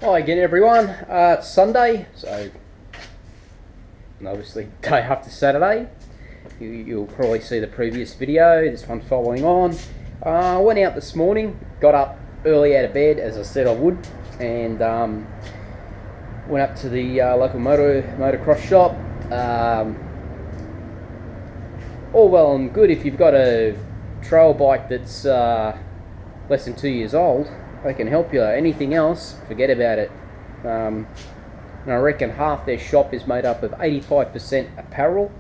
Hi again everyone, it's Sunday, so obviously day after Saturday. You'll probably see the previous video, this one following on. I went out this morning, got up early out of bed as I said I would, and went up to the local motocross shop. All well and good if you've got a trail bike that's less than 2 years old. They can help you. Anything else, forget about it. And I reckon half their shop is made up of 85% apparel,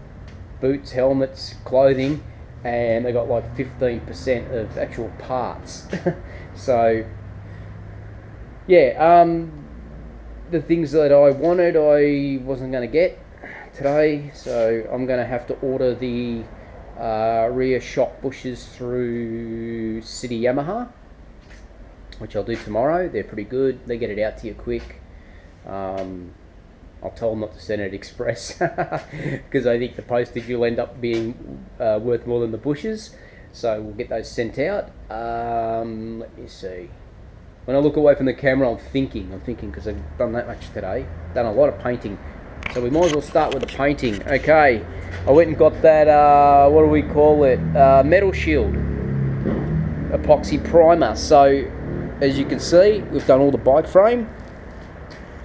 boots, helmets, clothing, and they got like 15% of actual parts. So yeah, the things that I wanted I wasn't going to get today, so I'm going to have to order the rear shock bushes through City Yamaha, which I'll do tomorrow. They're pretty good. They get it out to you quick. I'll tell them not to send it express because I think the postage will end up being worth more than the bushes. So we'll get those sent out. Let me see. When I look away from the camera, I'm thinking because I've done that much today. Done a lot of painting. So we might as well start with the painting. Okay, I went and got that, what do we call it? Metal Shield epoxy primer. So as you can see, we've done all the bike frame.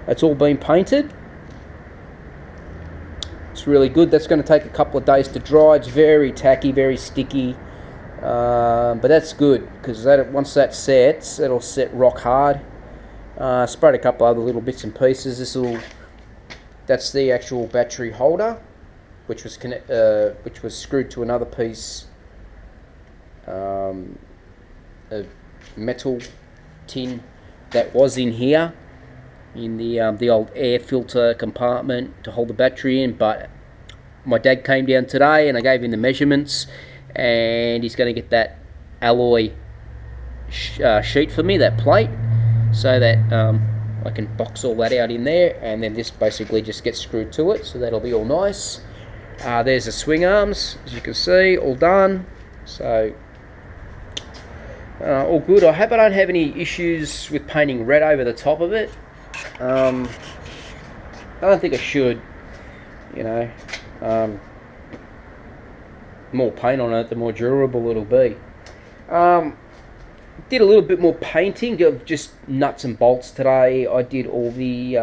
It's all been painted. It's really good. That's going to take a couple of days to dry. It's very tacky, very sticky, but that's good because once that sets, it'll set rock hard. Sprayed a couple other little bits and pieces. That's the actual battery holder, which was screwed to another piece of metal tin that was in here in the old air filter compartment to hold the battery in. But my dad came down today and I gave him the measurements, and he's going to get that alloy sheet for me, that plate, so that I can box all that out in there, and then this basically just gets screwed to it, so that'll be all nice. There's the swing arms, as you can see, all done. So all good. I hope I don't have any issues with painting red over the top of it. I don't think I should, you know. More paint on it, the more durable it'll be. Did a little bit more painting of just nuts and bolts today. I did all the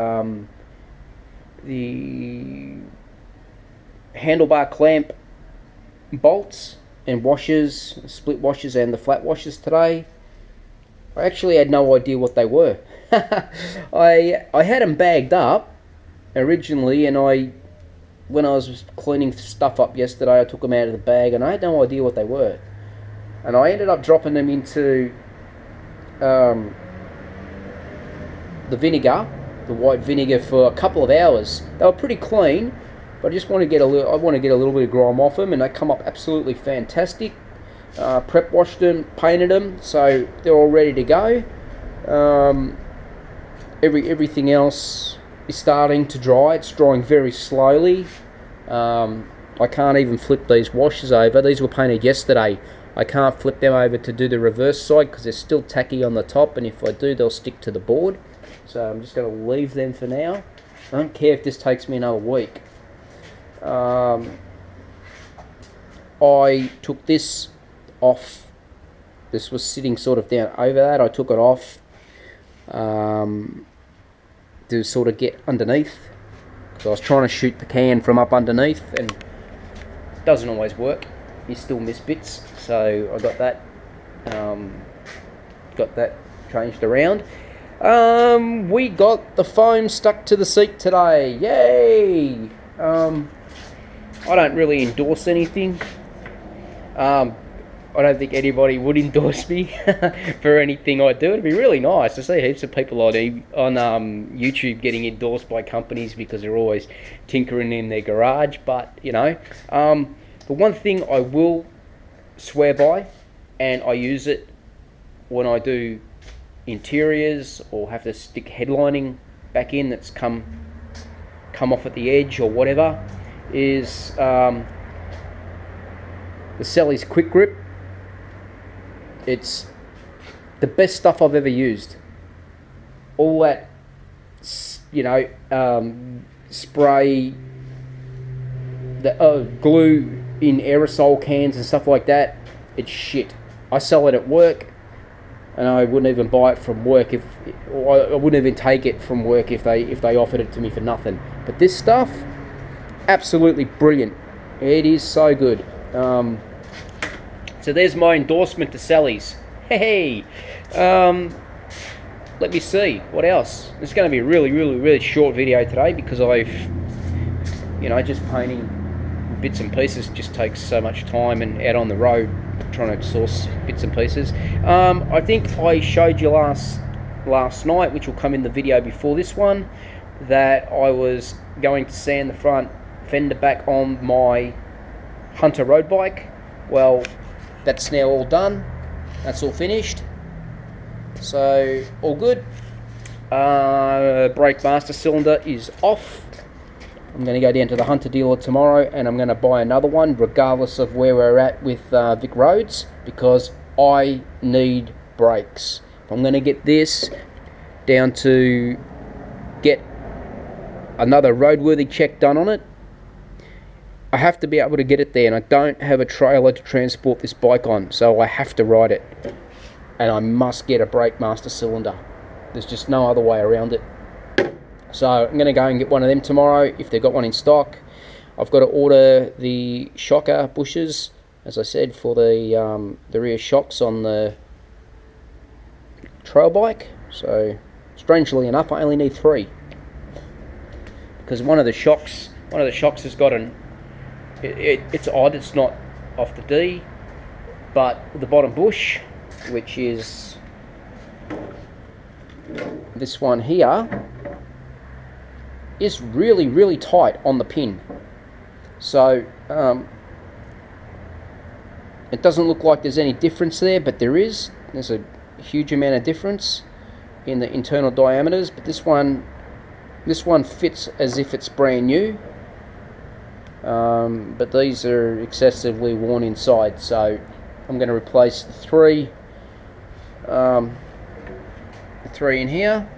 handlebar clamp bolts and washers, split washers and the flat washers today. I actually had no idea what they were. I had them bagged up originally, and when I was cleaning stuff up yesterday, I took them out of the bag and I had no idea what they were. And I ended up dropping them into the vinegar, the white vinegar, for a couple of hours. They were pretty clean, but I just want to get a little bit of grime off them, and they come up absolutely fantastic. Prep washed them, painted them, so they're all ready to go. Everything else is starting to dry. It's drying very slowly. I can't even flip these washers over. These were painted yesterday. I can't flip them over to do the reverse side because they're still tacky on the top, and if I do, they'll stick to the board. So I'm just going to leave them for now. I don't care if this takes me another week. I took this off. This was sitting sort of down over that. I took it off to sort of get underneath, because I was trying to shoot the can from up underneath, and it doesn't always work. You still miss bits. So I got that changed around. We got the foam stuck to the seat today. Yay! I don't really endorse anything. I don't think anybody would endorse me for anything I do. It'd be really nice to see heaps of people on YouTube getting endorsed by companies because they're always tinkering in their garage. But you know, the one thing I will swear by, and I use it when I do interiors or have to stick headlining back in that's come off at the edge or whatever, is the Selly's Quick Grip. It's the best stuff I've ever used. All that you know, spray the glue in aerosol cans and stuff like that, it's shit. I sell it at work, and I wouldn't even buy it from work or I wouldn't even take it from work if they offered it to me for nothing. But this stuff, absolutely brilliant. It is so good. So there's my endorsement to Sally's. Hey, let me see what else. It's going to be a really short video today because I've, you know, just painting bits and pieces just takes so much time, and out on the road trying to source bits and pieces. I think I showed you last night, which will come in the video before this one, that I was going to sand the front fender back on my Hunter road bike. Well, that's now all done. That's all finished. So all good. Brake master cylinder is off. I'm going to go down to the Hunter dealer tomorrow and I'm going to buy another one regardless of where we're at with Vic Roads, because I need brakes. If I'm going to get this down to get another roadworthy check done on it, I have to be able to get it there, and I don't have a trailer to transport this bike on, so I have to ride it, and I must get a brake master cylinder. There's just no other way around it. So I'm going to go and get one of them tomorrow if they've got one in stock. I've got to order the shocker bushes, as I said, for the rear shocks on the trail bike. So strangely enough, I only need 3, because one of the shocks has got an it's odd, it's not off the D, but the bottom bush, which is this one here, is really tight on the pin. So it doesn't look like there's any difference there, but there's a huge amount of difference in the internal diameters. But this one fits as if it's brand new. But these are excessively worn inside, so I'm going to replace the three in here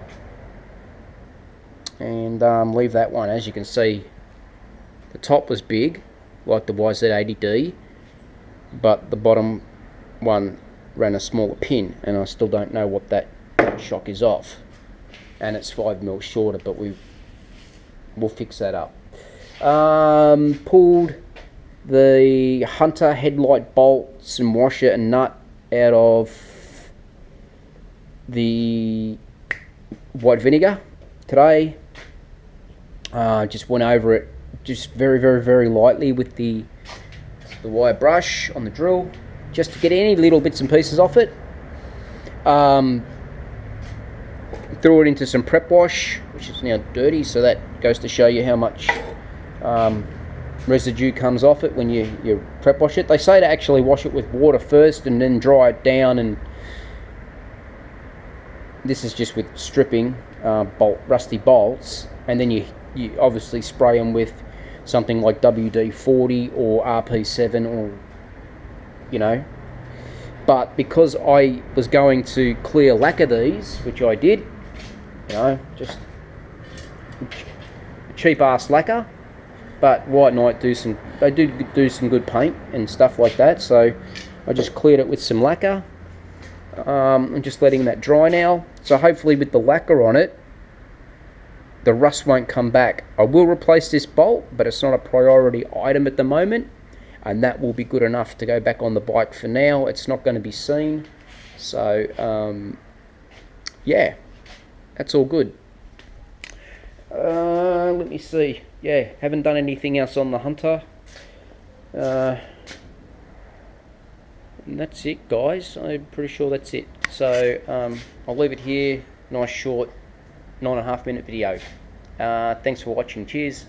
and leave that one. As you can see, the top was big like the YZ80D, but the bottom one ran a smaller pin, and I still don't know what that shock is off, and it's 5mm shorter, but we'll fix that up. Pulled the Hunter headlight bolts and washer and nut out of the white vinegar today. Just went over it just very lightly with the wire brush on the drill, just to get any little bits and pieces off it. Threw it into some prep wash, which is now dirty, so that goes to show you how much residue comes off it when you prep wash it. They say to actually wash it with water first and then dry it down, and this is just with stripping rusty bolts, and then you obviously spray them with something like WD-40 or RP7, or you know. But because I was going to clear lacquer these, which I did, you know, just cheap ass lacquer, but White Knight do some good paint and stuff like that, so I just cleared it with some lacquer. I'm just letting that dry now, so hopefully with the lacquer on it, the rust won't come back. I will replace this bolt, but it's not a priority item at the moment, and that will be good enough to go back on the bike for now. It's not going to be seen, so yeah, that's all good. Let me see. Yeah, haven't done anything else on the Hunter. And that's it, guys. I'm pretty sure that's it. So I'll leave it here. Nice short 9.5 minute video. Thanks for watching. Cheers.